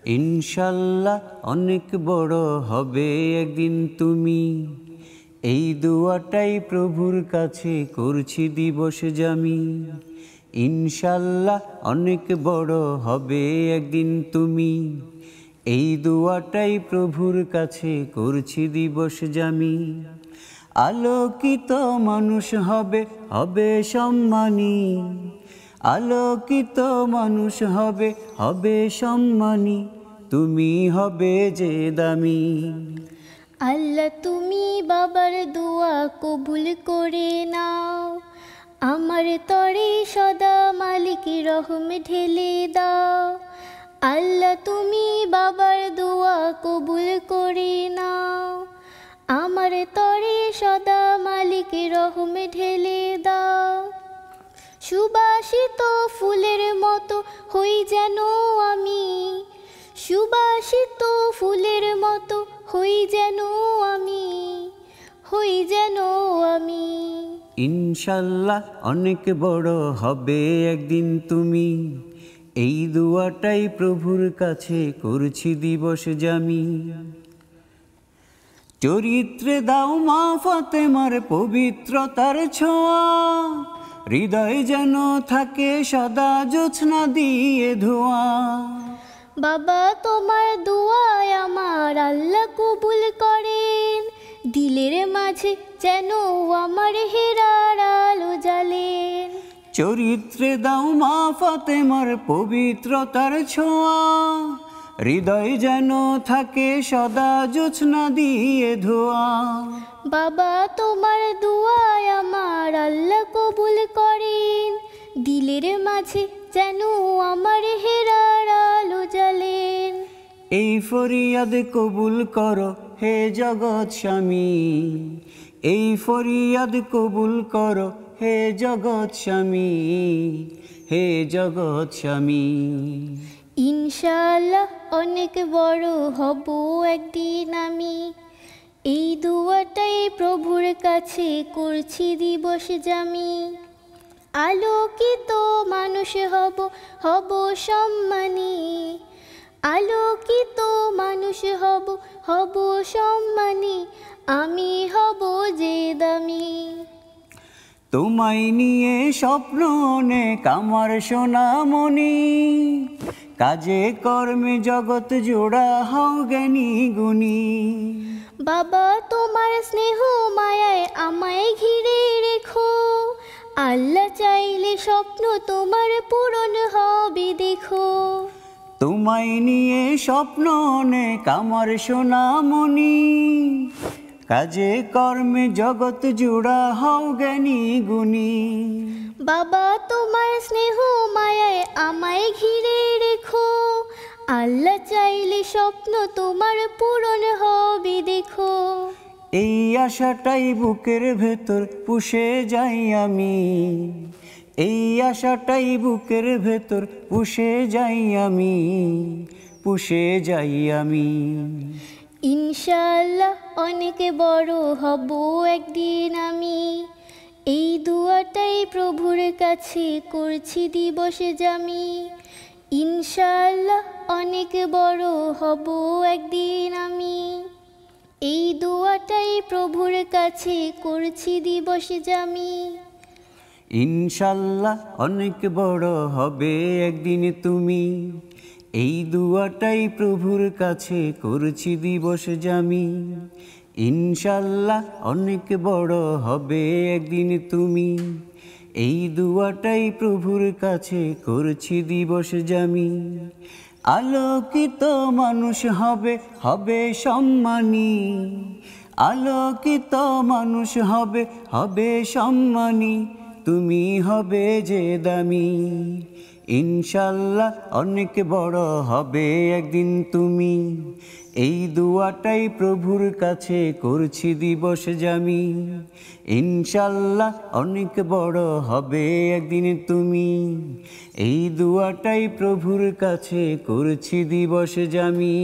ইনশাল্লাহ অনেক বড় হবে একদিন তুমি, এই দোয়াটাই প্রভুর কাছে করছি দিবস জামি। ইনশাল্লাহ অনেক বড় হবে একদিন তুমি, এই দোয়াটাই প্রভুর কাছে করছি দিবস জামি। আলোকিত মানুষ হবে, হবে সম্মানী, আলোকিত মানুষ হবে, হবে সম্মানী, তুমি হবে যে দামি। আল্লাহ তুমি বাবার দোয়া কবুল করে নাও, আমার তরে সদা মালিক রহম ঢেলে দাও। আল্লাহ তুমি বাবার দোয়া কবুল করে নাও, আমার তরে সদা মালিক রহম ঢেলে দাও। সুবাসিত ফুলের মতো হই যেন আমি, সুবাসিত ফুলের মতো হই যেন আমি, হই যেন আমি। ইনশাল্লাহ অনেক বড় হবে একদিন তুমি, এই দোয়াটাই প্রভুর কাছে করছি দিবস জামি। চরিত্রে দাও মা ফাতেমার পবিত্রতার ছোঁয়া, হৃদয় যেন থাকে সদা জোছনা দিয়ে ধোয়া। বাবা তোমার দোয়ায় আমার আল্লাহ কবুল করেন, দিলের মাঝে যেন আমার হেরার আলো জ্বালেন। চরিত্রে দাও মা ফাতেমার পবিত্রতার ছোঁয়া, হৃদয় যেন থাকে সদা জোছনা দিয়ে ধোয়া। বাবা তোমার দোয়ায় আমার আল্লাহ কবুল করেন, দিলের মাঝে যেন আমার হেরার আলো জ্বালেন। এই ফরিয়াদ কবুল করো হে জগৎ স্বামী, এই ফরিয়াদ কবুল করো হে জগৎ স্বামী, হে জগৎ স্বামী। ইনশাআল্লাহ অনেক বড় হব একদিন আমি, এই দোয়াটাই প্রভুর কাছে করছি দিবস জামি। আলোকিত মানুষ হব, হব সম্মানী, আলোকিত মানুষ হব, হব সম্মানী, আমি হব যে দামি। তোমায় নিয়ে স্বপ্ন অনেক আমার সোনামণি, কাজে কর্মে জগৎ জোড়া হও জ্ঞানী গুণী। বাবা তোমার স্নেহ মায়ায় আমায় ঘিরে রেখো, আল্লাহ চাইলে স্বপ্ন তোমার পূরণ হবে দেখো। তোমায় নিয়ে স্বপ্ন অনেক আমার সোনামণি, কাজে কর্মে জগৎ জোড়া হও জ্ঞানী গুণী। বাবা তোমার স্নেহ মায়ায় আমায় ঘিরে রেখো, আল্লাহ চাইলে স্বপ্ন তোমার পূরণ হবে দেখো। এই আশাটাই বুকের ভেতর পুষে যাই আমি, এই আশাটাই বুকের ভেতর পুষে যাই আমি, পুষে যাই আমি। ইনশাআল্লাহ অনেক বড় হব একদিন আমি, এই দোয়াটাই প্রভুর কাছে করছি দিবস জামি। ইনশাআল্লাহ অনেক বড় হব একদিন আমি, এই দোয়াটাই প্রভুর কাছে করছি দিবস জামি। ইনশাল্লাহ অনেক বড় হবে একদিন তুমি, এই দুয়াটাই প্রভুর কাছে করছি দিবস জামি। ইনশাল্লাহ অনেক বড় হবে একদিন তুমি, এই দুয়াটাই প্রভুর কাছে করছি দিবস জামি। আলোকিত মানুষ হবে, হবে সম্মানী, আলোকিত মানুষ হবে, হবে সম্মানী, তুমি হবে যে দামি। ইনশাল্লাহ অনেক বড় হবে একদিন তুমি, এই দুয়াটাই প্রভুর কাছে করছি দিবস জামি। ইনশাল্লাহ অনেক বড় হবে একদিন তুমি, এই দুয়াটাই প্রভুর কাছে করছি দিবস জামি।